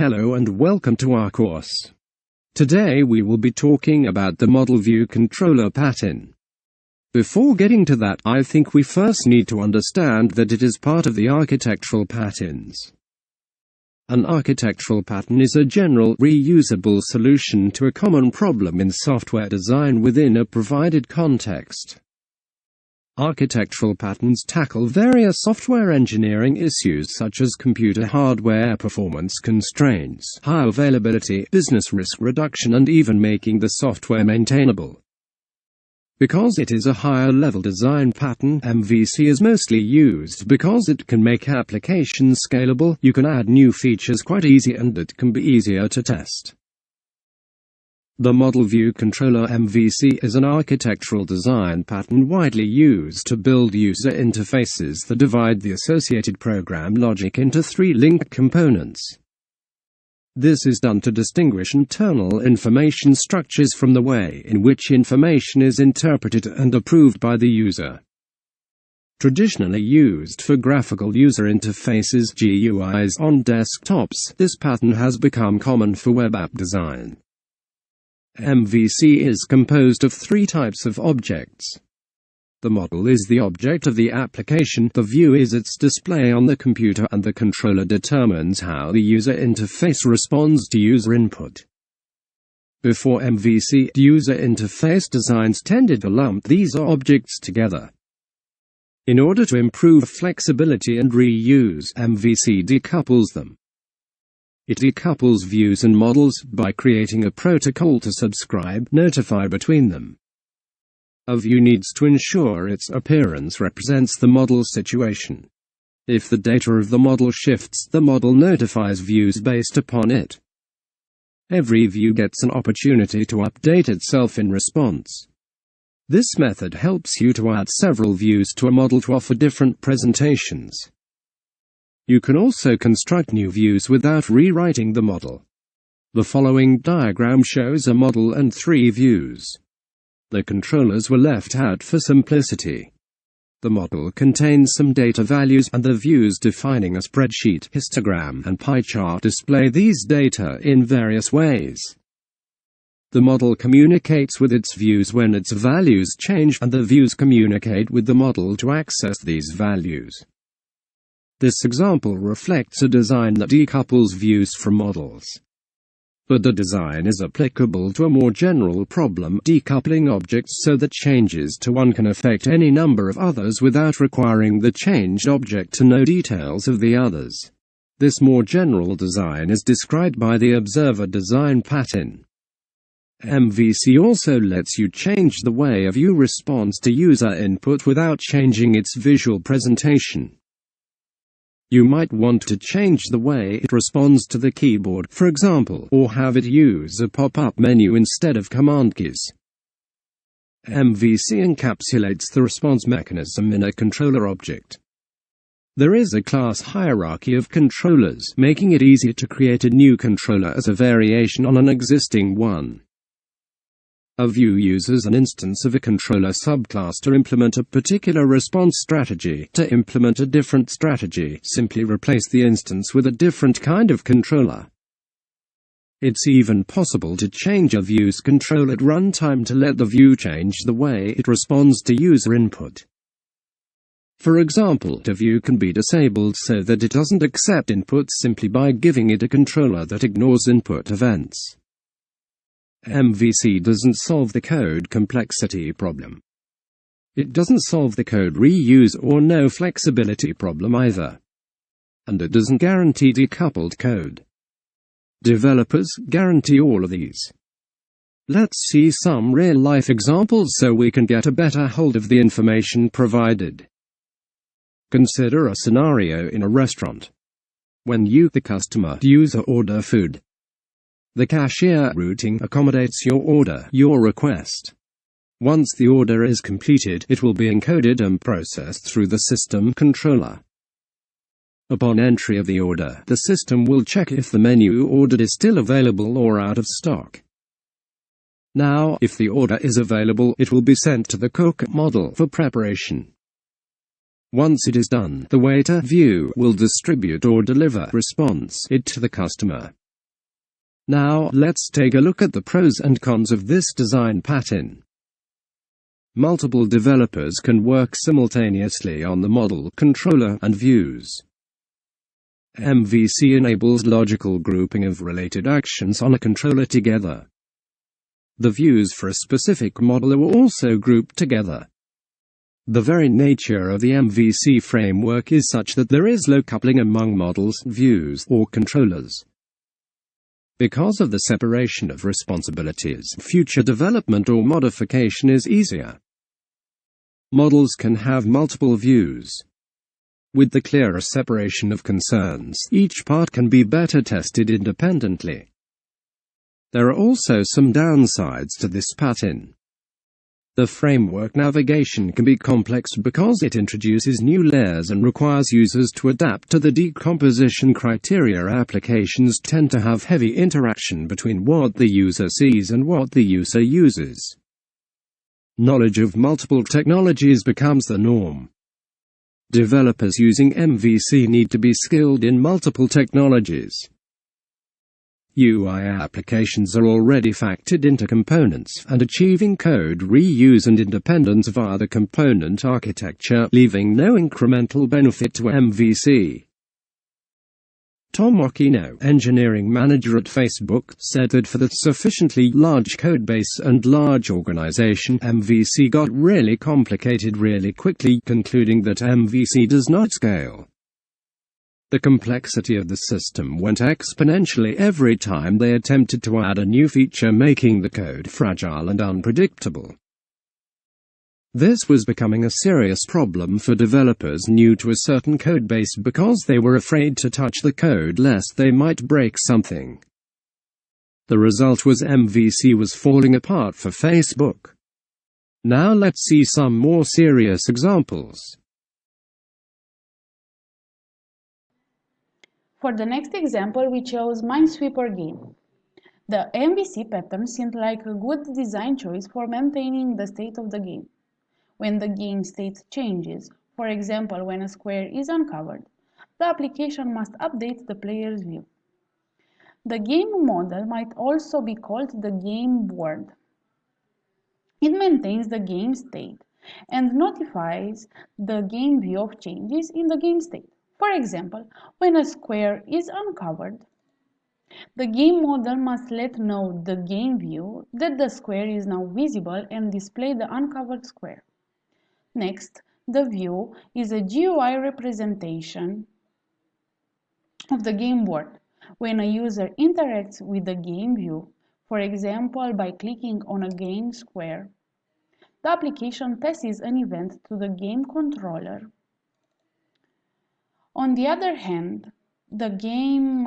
Hello and welcome to our course. Today we will be talking about the Model View Controller pattern. Before getting to that, I think we first need to understand that it is part of the architectural patterns. An architectural pattern is a general, reusable solution to a common problem in software design within a provided context. Architectural patterns tackle various software engineering issues such as computer hardware performance constraints, high availability, business risk reduction, and even making the software maintainable. Because it is a higher-level design pattern, MVC is mostly used because it can make applications scalable, you can add new features quite easy, and it can be easier to test. The Model View Controller MVC is an architectural design pattern widely used to build user interfaces that divide the associated program logic into three linked components. This is done to distinguish internal information structures from the way in which information is interpreted and approved by the user. Traditionally used for graphical user interfaces (GUIs) on desktops, this pattern has become common for web app design. MVC is composed of three types of objects. The model is the object of the application, the view is its display on the computer, and the controller determines how the user interface responds to user input. Before MVC, user interface designs tended to lump these objects together. In order to improve flexibility and reuse, MVC decouples them. It decouples views and models by creating a protocol to subscribe, notify between them. A view needs to ensure its appearance represents the model situation. If the data of the model shifts, the model notifies views based upon it. Every view gets an opportunity to update itself in response. This method helps you to add several views to a model to offer different presentations. You can also construct new views without rewriting the model. The following diagram shows a model and three views. The controllers were left out for simplicity. The model contains some data values, and the views defining a spreadsheet, histogram, and pie chart display these data in various ways. The model communicates with its views when its values change, and the views communicate with the model to access these values. This example reflects a design that decouples views from models. But the design is applicable to a more general problem, decoupling objects so that changes to one can affect any number of others without requiring the changed object to know details of the others. This more general design is described by the observer design pattern. MVC also lets you change the way a view responds to user input without changing its visual presentation. You might want to change the way it responds to the keyboard, for example, or have it use a pop-up menu instead of command keys. MVC encapsulates the response mechanism in a controller object. There is a class hierarchy of controllers, making it easy to create a new controller as a variation on an existing one. A view uses an instance of a controller subclass to implement a particular response strategy. To implement a different strategy, simply replace the instance with a different kind of controller. It's even possible to change a view's control at runtime to let the view change the way it responds to user input. For example, a view can be disabled so that it doesn't accept inputs simply by giving it a controller that ignores input events. MVC doesn't solve the code complexity problem. It doesn't solve the code reuse or no flexibility problem either. And it doesn't guarantee decoupled code. Developers guarantee all of these. Let's see some real-life examples so we can get a better hold of the information provided. Consider a scenario in a restaurant. When you, the customer, user order food. The cashier routing accommodates your order, your request. Once the order is completed, it will be encoded and processed through the system controller. Upon entry of the order, the system will check if the menu ordered is still available or out of stock. Now, if the order is available, it will be sent to the cook model for preparation. Once it is done, the waiter view will distribute or deliver response it to the customer. Now, let's take a look at the pros and cons of this design pattern. Multiple developers can work simultaneously on the model, controller, and views. MVC enables logical grouping of related actions on a controller together. The views for a specific model are also grouped together. The very nature of the MVC framework is such that there is low coupling among models, views, or controllers. Because of the separation of responsibilities, future development or modification is easier. Models can have multiple views. With the clearer separation of concerns, each part can be better tested independently. There are also some downsides to this pattern. The framework navigation can be complex because it introduces new layers and requires users to adapt to the decomposition criteria. Applications tend to have heavy interaction between what the user sees and what the user uses. Knowledge of multiple technologies becomes the norm. Developers using MVC need to be skilled in multiple technologies. UI applications are already factored into components, and achieving code reuse and independence via the component architecture, leaving no incremental benefit to MVC. Tom Occhino, engineering manager at Facebook, said that for the sufficiently large codebase and large organization, MVC got really complicated really quickly, concluding that MVC does not scale. The complexity of the system went exponentially every time they attempted to add a new feature, making the code fragile and unpredictable. This was becoming a serious problem for developers new to a certain codebase because they were afraid to touch the code lest they might break something. The result was MVC was falling apart for Facebook. Now let's see some more serious examples. For the next example, we chose Minesweeper game. The MVC pattern seemed like a good design choice for maintaining the state of the game. When the game state changes, for example when a square is uncovered, the application must update the player's view. The game model might also be called the game board. It maintains the game state and notifies the game view of changes in the game state. For example, when a square is uncovered, the game model must let know the game view that the square is now visible and display the uncovered square. Next, the view is a GUI representation of the game board. When a user interacts with the game view, for example by clicking on a game square, the application passes an event to the game controller. On the other hand, the game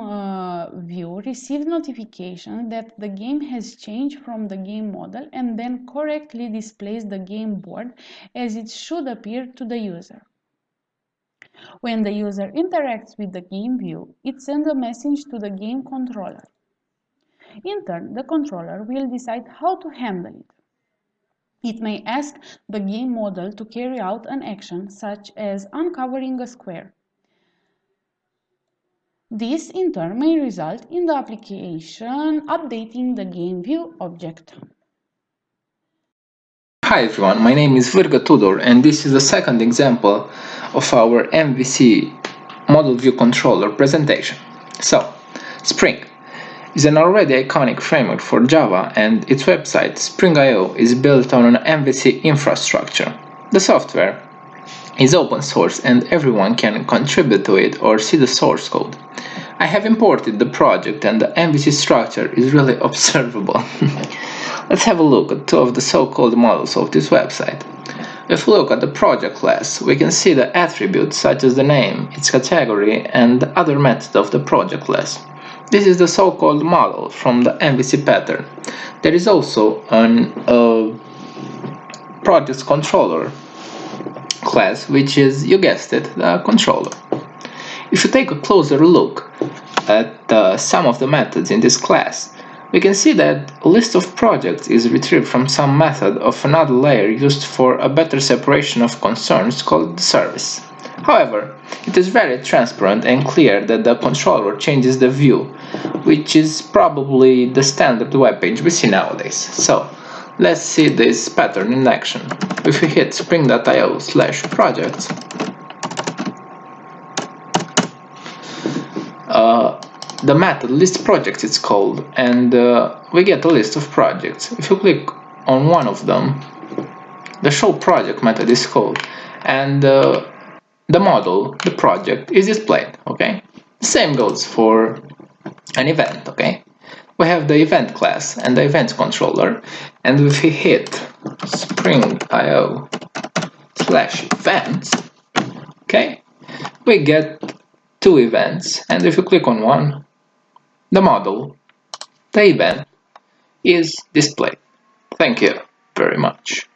view receives notification that the game has changed from the game model and then correctly displays the game board as it should appear to the user. When the user interacts with the game view, it sends a message to the game controller. In turn, the controller will decide how to handle it. It may ask the game model to carry out an action such as uncovering a square. This in turn may result in the application updating the game view object. Hi everyone, my name is Virga Tudor and this is the second example of our MVC model view controller presentation. So, Spring is an already iconic framework for Java and its website Spring.io is built on an MVC infrastructure. The software is open source and everyone can contribute to it or see the source code. I have imported the project and the MVC structure is really observable. Let's have a look at two of the so-called models of this website. If we look at the project class, we can see the attributes such as the name, its category, and the other method of the project class. This is the so-called model from the MVC pattern. There is also a project controller class, which is, you guessed it, the controller. If you take a closer look at some of the methods in this class, we can see that a list of projects is retrieved from some method of another layer used for a better separation of concerns called the service. However, it is very transparent and clear that the controller changes the view, which is probably the standard web page we see nowadays. So, let's see this pattern in action. If we hit spring.io/projects, the method list projects is called, and we get a list of projects. If you click on one of them, the show project method is called, and the model, the project, is displayed. Okay, the same goes for an event. Okay, we have the event class and the events controller, and if we hit spring.io/events, okay, we get two events, and if you click on one, the model, the event, is displayed. Thank you very much.